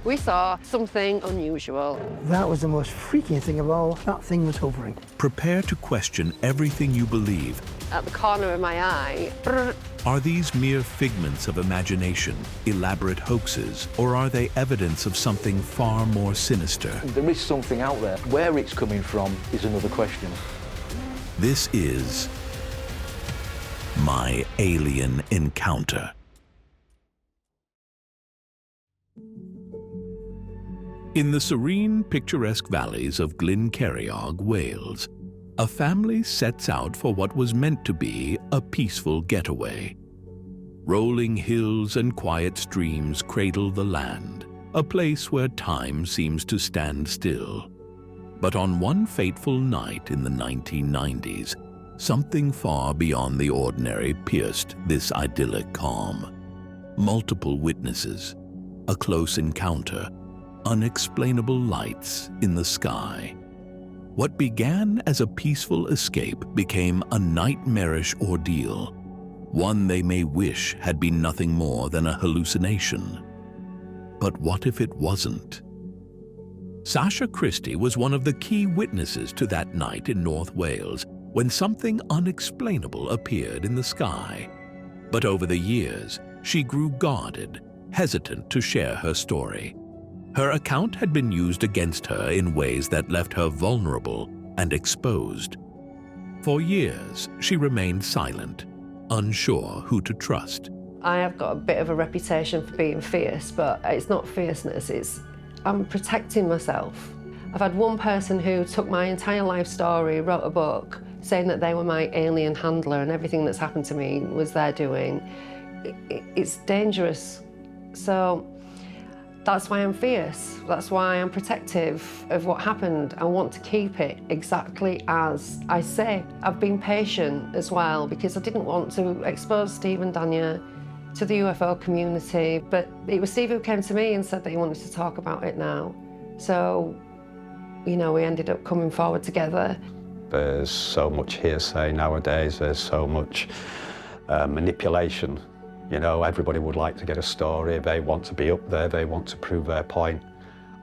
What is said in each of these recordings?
We saw something unusual. That was the most freaking thing of all. That thing was hovering. Prepare to question everything you believe. At the corner of my eye, Are these mere figments of imagination, elaborate hoaxes, or are they evidence of something far more sinister? There is something out there. Where it's coming from is another question. This is My Alien Encounter. In the serene, picturesque valleys of Glencerrig, Wales, a family sets out for what was meant to be a peaceful getaway. Rolling hills and quiet streams cradle the land, a place where time seems to stand still. But on one fateful night in the 1990s, something far beyond the ordinary pierced this idyllic calm. Multiple witnesses, a close encounter, unexplainable lights in the sky. What began as a peaceful escape became a nightmarish ordeal, one they may wish had been nothing more than a hallucination. But what if it wasn't? Sasha Christie was one of the key witnesses to that night in North Wales when something unexplainable appeared in the sky. But over the years, she grew guarded, hesitant to share her story. Her account had been used against her in ways that left her vulnerable and exposed. For years, she remained silent, unsure who to trust. I have got a bit of a reputation for being fierce, but it's not fierceness, I'm protecting myself. I've had one person who took my entire life story, wrote a book, saying that they were my alien handler and everything that's happened to me was their doing. It's dangerous. So that's why I'm fierce. That's why I'm protective of what happened. I want to keep it exactly as I say. I've been patient as well because I didn't want to expose Steve and Danya to the UFO community, but it was Steve who came to me and said that he wanted to talk about it now. So, you know, we ended up coming forward together. There's so much hearsay nowadays, there's so much manipulation. You know, everybody would like to get a story, they want to be up there, they want to prove their point.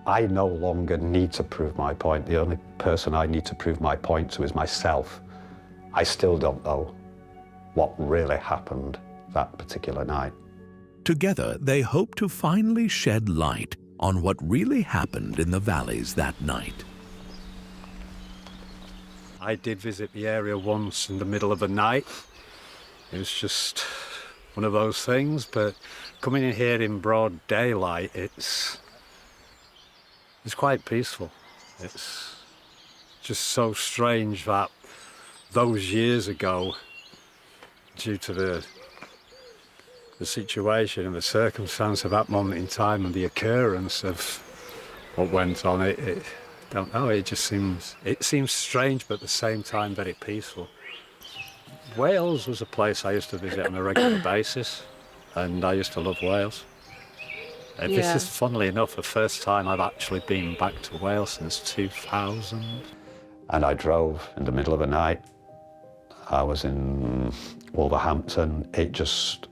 I no longer need to prove my point. The only person I need to prove my point to is myself. I still don't know what really happened that particular night. Together, they hope to finally shed light on what really happened in the valleys that night. I did visit the area once in the middle of the night. It was just one of those things, but coming in here in broad daylight, it's quite peaceful. It's just so strange that those years ago, due to the situation and the circumstance of that moment in time and the occurrence of what went on, don't know, it seems strange, but at the same time very peaceful. Wales was a place I used to visit on a regular basis, and I used to love Wales. This is, funnily enough, the first time I've actually been back to Wales since 2000. And I drove in the middle of the night. I was in Wolverhampton. It just,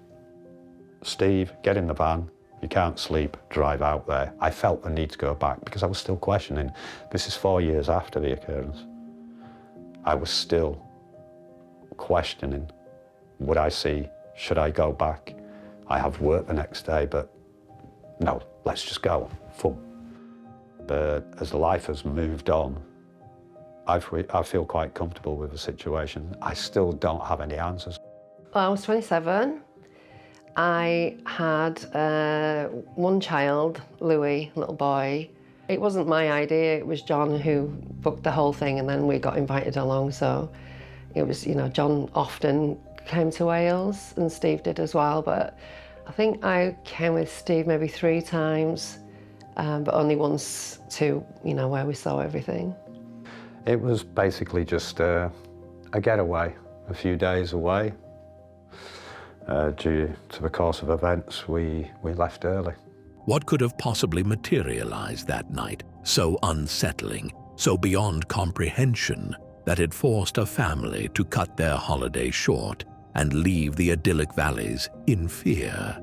Steve, get in the van. You can't sleep, drive out there. I felt the need to go back because I was still questioning. This is 4 years after the occurrence. I was still questioning, would I see, should I go back? I have work the next day, but no, let's just go, fun. But as life has moved on, I feel quite comfortable with the situation. I still don't have any answers. Well, I was 27. I had one child, Louis, little boy. It wasn't my idea, it was John who booked the whole thing, and then we got invited along, so it was, you know, John often came to Wales and Steve did as well, but I think I came with Steve maybe 3 times, but only once to, you know, where we saw everything. It was basically just a getaway, a few days away. Due to the course of events, we left early. What could have possibly materialized that night, so unsettling, so beyond comprehension, that it forced a family to cut their holiday short and leave the idyllic valleys in fear?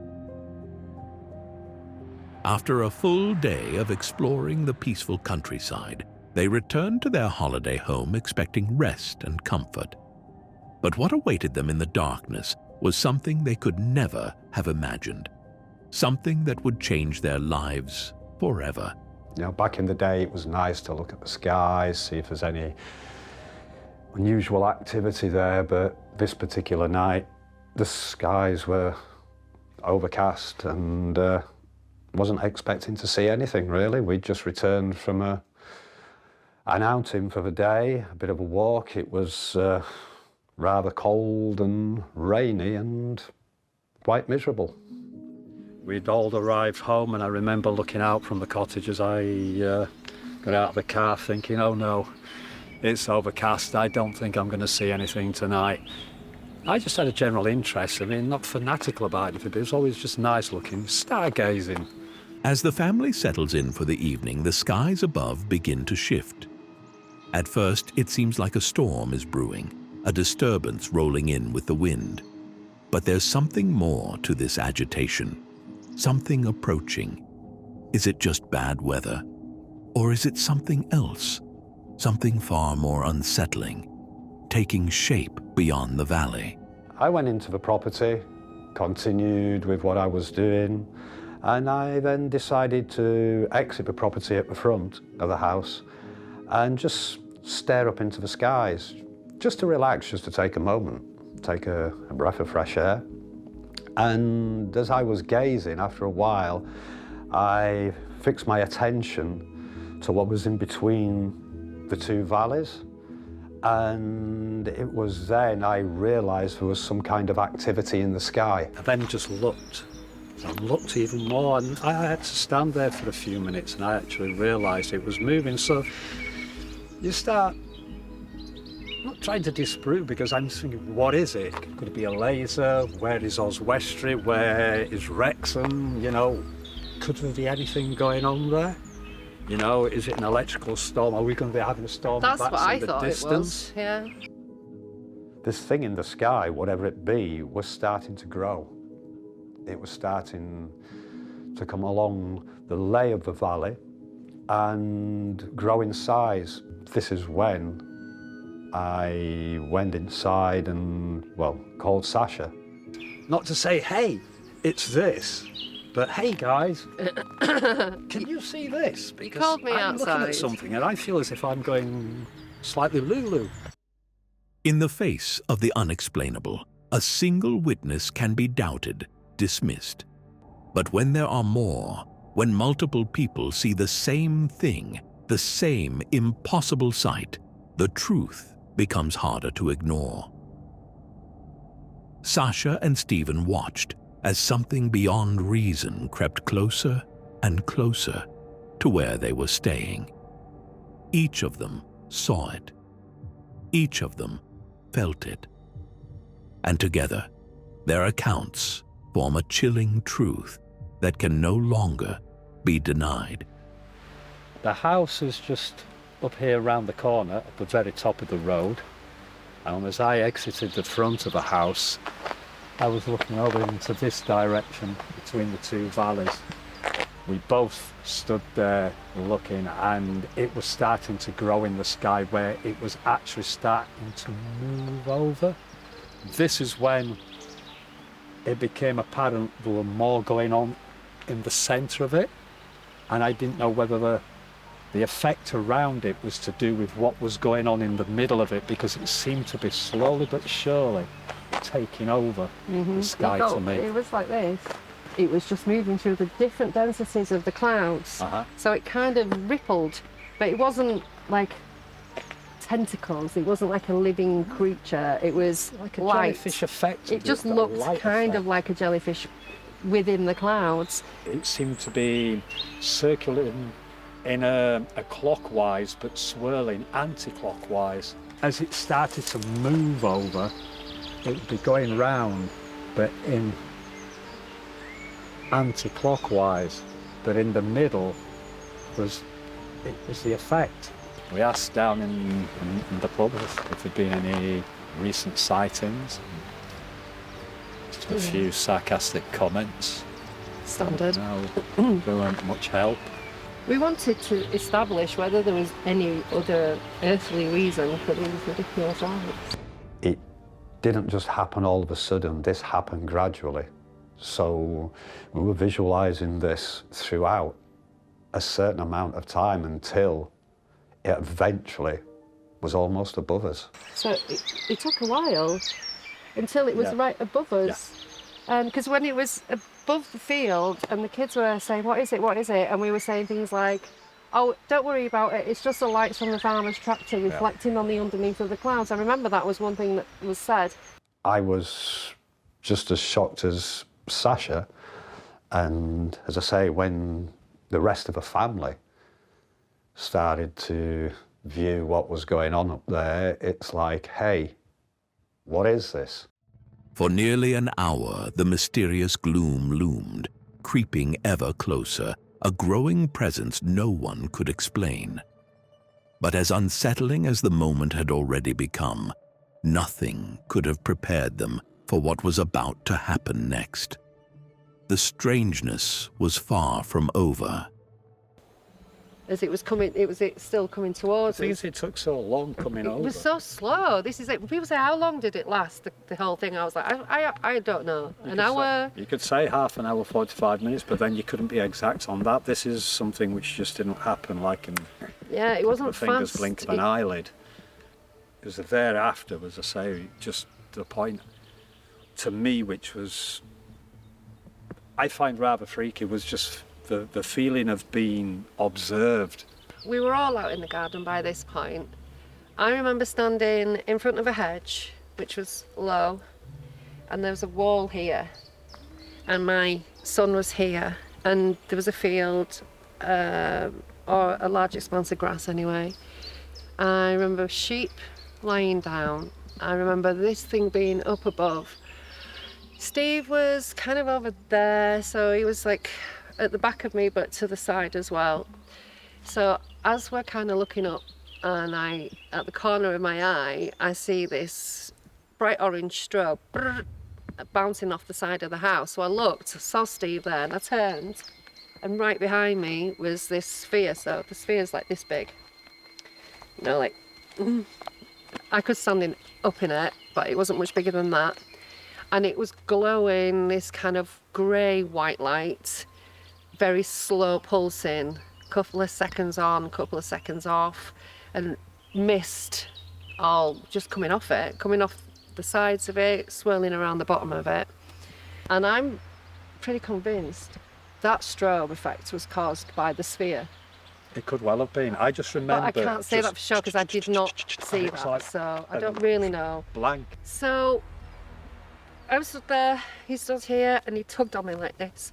After a full day of exploring the peaceful countryside, they returned to their holiday home expecting rest and comfort. But what awaited them in the darkness was something they could never have imagined. Something that would change their lives forever. You know, back in the day, it was nice to look at the skies, see if there's any unusual activity there, but this particular night, the skies were overcast and wasn't expecting to see anything, really. We'd just returned from an outing for the day, a bit of a walk. It was rather cold and rainy and quite miserable. We'd all arrived home, and I remember looking out from the cottage as I got out of the car thinking, oh no, it's overcast, I don't think I'm going to see anything tonight. I just had a general interest, I mean, not fanatical about it, but it was always just nice looking, stargazing. As the family settles in for the evening, the skies above begin to shift. At first, it seems like a storm is brewing, a disturbance rolling in with the wind. But there's something more to this agitation. Something approaching. Is it just bad weather? Or is it something else? Something far more unsettling, taking shape beyond the valley. I went into the property, continued with what I was doing, and I then decided to exit the property at the front of the house and just stare up into the skies, just to relax, just to take a moment, take a breath of fresh air. And as I was gazing, after a while, I fixed my attention to what was in between the two valleys. And it was then I realised there was some kind of activity in the sky. I then just looked. I looked even more, and I had to stand there for a few minutes, and I actually realised it was moving. So you start not trying to disprove, because I'm thinking, what is it? Could it be a laser? Where is Oswestry? Where is Wrexham? You know, could there be anything going on there? You know, is it an electrical storm? Are we going to be having a storm? That's what I in the thought distance? it was, yeah. This thing in the sky, whatever it be, was starting to grow. It was starting to come along the lay of the valley and grow in size. This is when I went inside and, well, called Sasha. Not to say, hey, it's this, but hey guys, can you see this? Because called me I'm looking outside. at something and I feel as if I'm going slightly Lulu. In the face of the unexplainable, a single witness can be doubted, dismissed. But when there are more, when multiple people see the same thing, the same impossible sight, the truth becomes harder to ignore. Sasha and Stephen watched as something beyond reason crept closer and closer to where they were staying. Each of them saw it. Each of them felt it. And together, their accounts form a chilling truth that can no longer be denied. The house is just up here round the corner at the very top of the road, and as I exited the front of the house, I was looking over into this direction between the two valleys. We both stood there looking, and it was starting to grow in the sky where it was actually starting to move over. This is when it became apparent there were more going on in the centre of it, and I didn't know whether the effect around it was to do with what was going on in the middle of it, because it seemed to be slowly but surely taking over the sky to me. It was like this. It was just moving through the different densities of the clouds. So it kind of rippled, but it wasn't like tentacles. It wasn't like a living creature. It was Like a light. jellyfish effect. It just That looked light kind effect. of like a jellyfish within the clouds. It seemed to be circulating in a clockwise but swirling anti-clockwise. As it started to move over, it would be going round but in anti-clockwise, but in the middle was the effect. We asked down in the pub if there'd been any recent sightings. Just a few sarcastic comments. Standard. No, there weren't much help. We wanted to establish whether there was any other earthly reason for these ridiculous rites. It didn't just happen all of a sudden, this happened gradually. So we were visualising this throughout a certain amount of time until it eventually was almost above us. So it took a while until it was right above us. Because when it was above the field and the kids were saying, what is it, what is it? And we were saying things like, oh, don't worry about it, it's just the lights from the farmer's tractor reflecting on the underneath of the clouds. I remember that was one thing that was said. I was just as shocked as Sasha, and as I say, when the rest of the family started to view what was going on up there, it's like, hey, what is this? For nearly an hour, the mysterious gloom loomed, creeping ever closer, a growing presence no one could explain. But as unsettling as the moment had already become, nothing could have prepared them for what was about to happen next. The strangeness was far from over. As it was coming, it was still coming towards us. It took so long coming over. It was so slow. This is it. People say, how long did it last, the whole thing? I was like, I don't know. An hour? You could say half an hour, 45 minutes, but then you couldn't be exact on that. This is something which just didn't happen like in it wasn't the fingers fast. blink of an eyelid. It was the thereafter, as I say, just the point to me, which was, I find rather freaky, was just the feeling of being observed. We were all out in the garden by this point. I remember standing in front of a hedge, which was low, and there was a wall here, and my son was here, and there was a field, or a large expanse of grass anyway. I remember sheep lying down. I remember this thing being up above. Steve was kind of over there, so he was like at the back of me, but to the side as well. So as we're kind of looking up, and at the corner of my eye, I see this bright orange strobe bouncing off the side of the house. So I looked, saw Steve there, and I turned, and right behind me was this sphere. So the sphere's like this big. You know, like, I could stand up in it, but it wasn't much bigger than that. And it was glowing this kind of grey white light, very slow pulsing, couple of seconds on, couple of seconds off, and mist all just coming off it, coming off the sides of it, swirling around the bottom of it. And I'm pretty convinced that strobe effect was caused by the sphere. It could well have been. I just remember. But I can't say that for sure because I did not see that, like so I don't really know. Blank. So I was stood there, he stood here, and he tugged on me like this.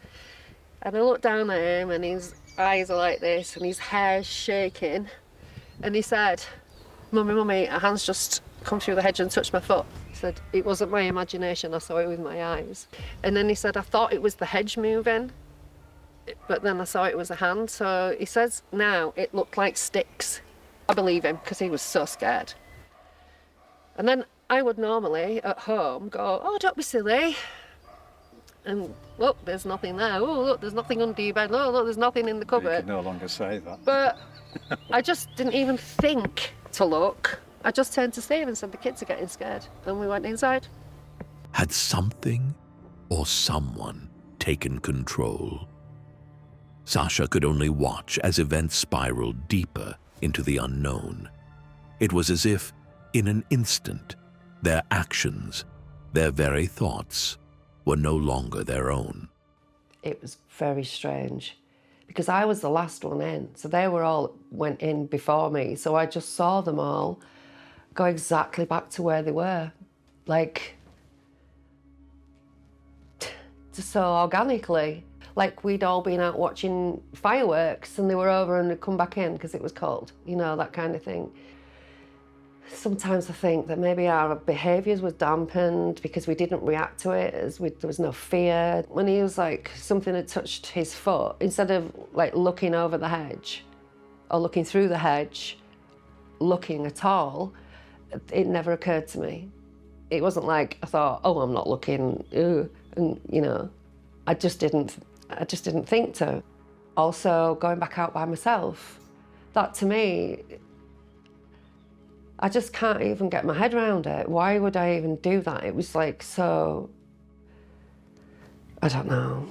And I looked down at him, and his eyes are like this, and his hair's shaking. And he said, "Mummy, Mummy, a hand's just come through the hedge and touched my foot." He said, "It wasn't my imagination, I saw it with my eyes." And then he said, "I thought it was the hedge moving, but then I saw it was a hand." So he says now it looked like sticks. I believe him, because he was so scared. And then I would normally, at home, go, "Oh, don't be silly." And look, there's nothing there. Oh, look, there's nothing under your bed. Oh, look, there's nothing in the cupboard. You can no longer say that. But I just didn't even think to look. I just turned to Steve and said, "The kids are getting scared." And we went inside. Had something or someone taken control? Sasha could only watch as events spiraled deeper into the unknown. It was as if, in an instant, their actions, their very thoughts, were no longer their own. It was very strange because I was the last one in, so they were all went in before me. So I just saw them all go exactly back to where they were, like just so organically, like we'd all been out watching fireworks and they were over and they'd come back in because it was cold, you know, that kind of thing. Sometimes I think that maybe our behaviours were dampened because we didn't react to it, there was no fear. When he was like, something had touched his foot, instead of like looking over the hedge or looking through the hedge, looking at all, it never occurred to me. It wasn't like I thought, oh, I'm not looking, and you know, I just didn't I just didn't think to. Also, going back out by myself, that to me, I just can't even get my head around it. Why would I even do that? It was like so, I don't know.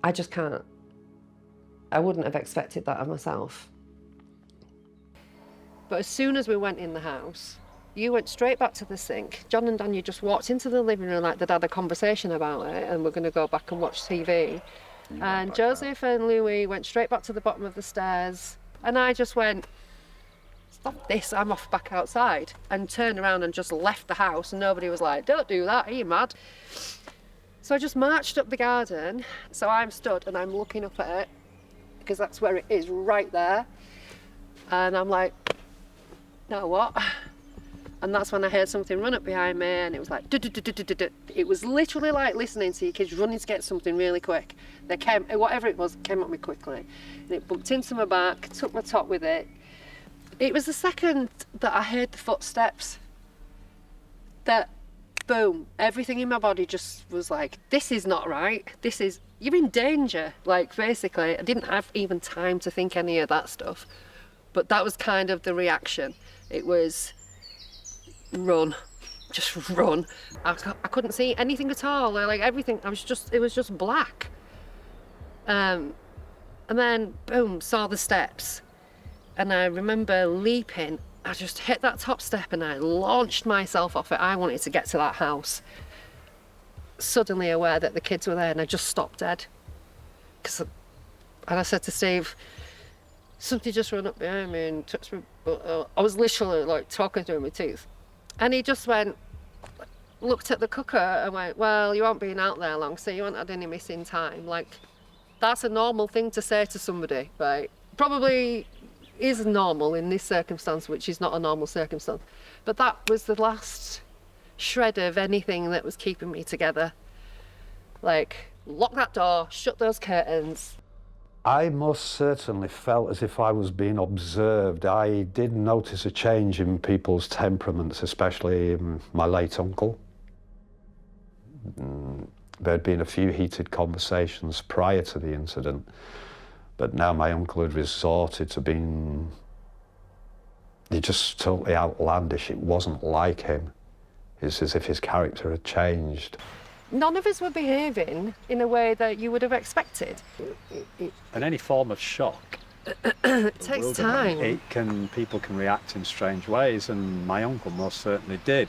I just can't. I wouldn't have expected that of myself. But as soon as we went in the house, you went straight back to the sink. John and Danya just walked into the living room like they'd had a conversation about it and we're going to go back and watch TV. And Joseph and Louis went straight back to the bottom of the stairs. And I just went, stop this, I'm off back outside. And turned around and just left the house. And nobody was like, don't do that, are you mad? So I just marched up the garden. So I'm stood and I'm looking up at it because that's where it is, right there. And I'm like, now what? And that's when I heard something run up behind me and it was like, it was literally like listening to your kids running to get something really quick. They came, whatever it was, came at me quickly. And it bumped into my back, took my top with it. It was the second that I heard the footsteps that, boom, everything in my body just was like, this is not right. This is, you're in danger. Like, basically, I didn't have even time to think any of that stuff. But that was kind of the reaction. It was, run, just run. I couldn't see anything at all. Like everything, it was just black. And then boom, saw the steps, and I remember leaping. I just hit that top step and I launched myself off it. I wanted to get to that house. Suddenly aware that the kids were there, and I just stopped dead. And I said to Steve, something just ran up behind me and touched me. I was literally like talking through my teeth. And he just went, looked at the cooker and went, well, you haven't been out there long, so you haven't had any missing time. Like, that's a normal thing to say to somebody, right? Probably is normal in this circumstance, which is not a normal circumstance. But that was the last shred of anything that was keeping me together. Like, lock that door, shut those curtains. I most certainly felt as if I was being observed. I did notice a change in people's temperaments, especially my late uncle. There'd been a few heated conversations prior to the incident, but now my uncle had resorted to being just totally outlandish. It wasn't like him. It's as if his character had changed. None of us were behaving in a way that you would have expected. And any form of shock, it takes time. People can react in strange ways, and my uncle most certainly did.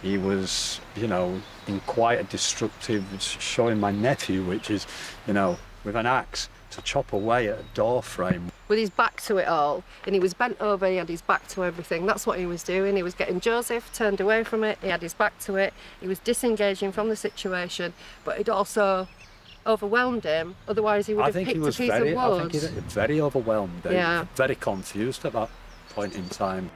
He was, in quite a destructive, showing my nephew, which is, with an axe to chop away at a door frame. With his back to it all, and he was bent over, he had his back to everything. That's what he was doing. He was getting Joseph turned away from it, he had his back to it, he was disengaging from the situation, but it also overwhelmed him, otherwise he would have picked a piece of wood. I think he was very overwhelmed, yeah. Very confused at that point in time.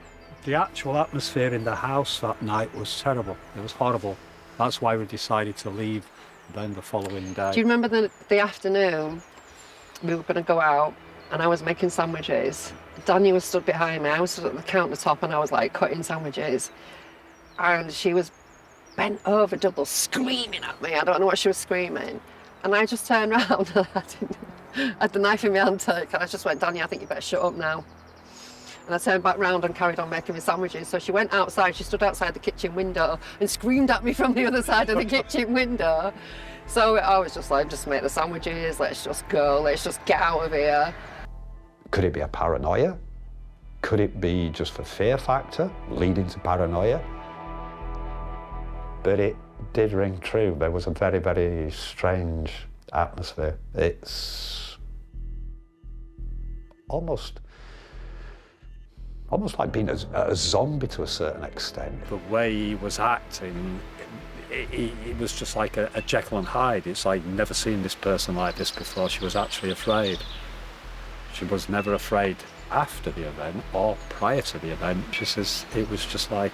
The actual atmosphere in the house that night was terrible, it was horrible. That's why we decided to leave then the following day. Do you remember the afternoon? We were going to go out and I was making sandwiches. Danya was stood behind me. I was stood at the countertop and I was like cutting sandwiches. And she was bent over double, screaming at me. I don't know what she was screaming. And I just turned around and I had the knife in my hand and I just went, Danya, I think you better shut up now. And I turned back round and carried on making my sandwiches. So she went outside, she stood outside the kitchen window and screamed at me from the other side of the kitchen window. So I was just like, just make the sandwiches, let's just go, let's just get out of here. Could it be a paranoia? Could it be just the fear factor leading to paranoia? But it did ring true. There was a very, very strange atmosphere. It's almost like being a zombie to a certain extent. The way he was acting, it was just like a Jekyll and Hyde. It's like, never seen this person like this before. She was actually afraid. She was never afraid after the event or prior to the event. She says it was just like,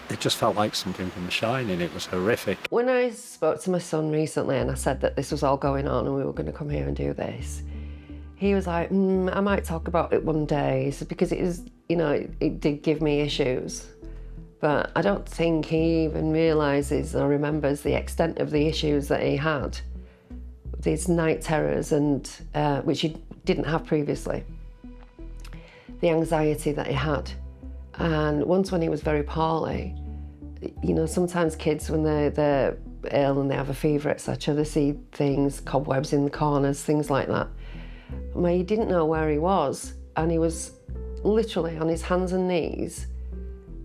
it just felt like something from The Shining. It was horrific. When I spoke to my son recently and I said that this was all going on and we were going to come here and do this, he was like, I might talk about it one day. So because it is, it did give me issues. But I don't think he even realises or remembers the extent of the issues that he had these night terrors, and which he didn't have previously. The anxiety that he had. And once when he was very poorly, you know, sometimes kids when they're ill and they have a fever, etc., they see things, cobwebs in the corners, things like that. Well, he didn't know where he was, and he was literally on his hands and knees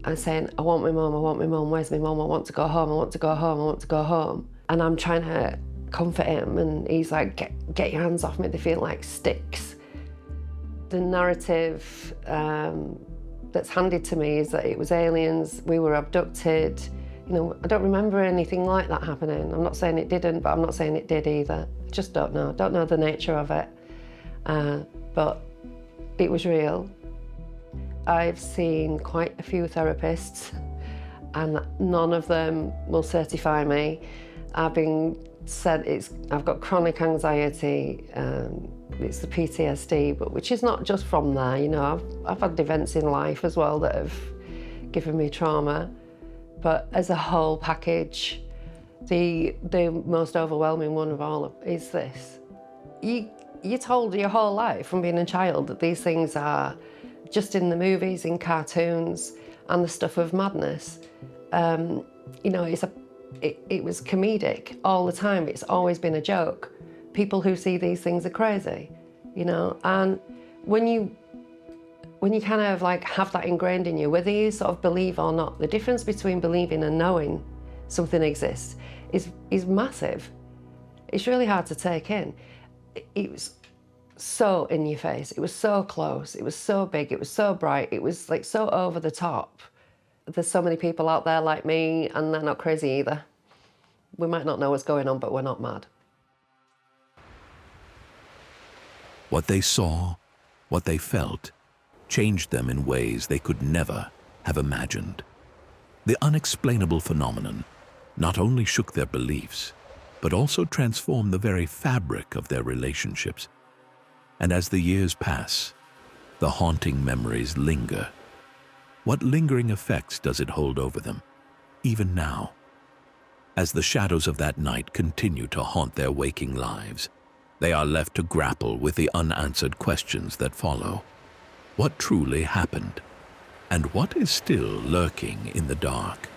and saying, I want my mum, where's my mum, I want to go home, I want to go home, I want to go home. And I'm trying to comfort him, and he's like, get your hands off me, they feel like sticks. The narrative that's handed to me is that it was aliens, we were abducted. You know, I don't remember anything like that happening. I'm not saying it didn't, but I'm not saying it did either. I just don't know the nature of it. But it was real. I've seen quite a few therapists, and none of them will certify me. I've been said I've got chronic anxiety, it's the PTSD, but which is not just from there. You know, I've had events in life as well that have given me trauma. But as a whole package, the most overwhelming one of all is this. You're told your whole life from being a child that these things are just in the movies, in cartoons, and the stuff of madness. You know, it was comedic all the time. It's always been a joke. People who see these things are crazy, you know. And when you kind of like have that ingrained in you, whether you sort of believe or not, the difference between believing and knowing something exists is massive. It's really hard to take in. It was so in your face. It was so close. It was so big. It was so bright. It was like so over the top. There's so many people out there like me, and they're not crazy either. We might not know what's going on, but we're not mad. What they saw, what they felt, changed them in ways they could never have imagined. The unexplainable phenomenon not only shook their beliefs, but also transformed the very fabric of their relationships. And as the years pass, the haunting memories linger. What lingering effects does it hold over them, even now? As the shadows of that night continue to haunt their waking lives, they are left to grapple with the unanswered questions that follow. What truly happened? And what is still lurking in the dark?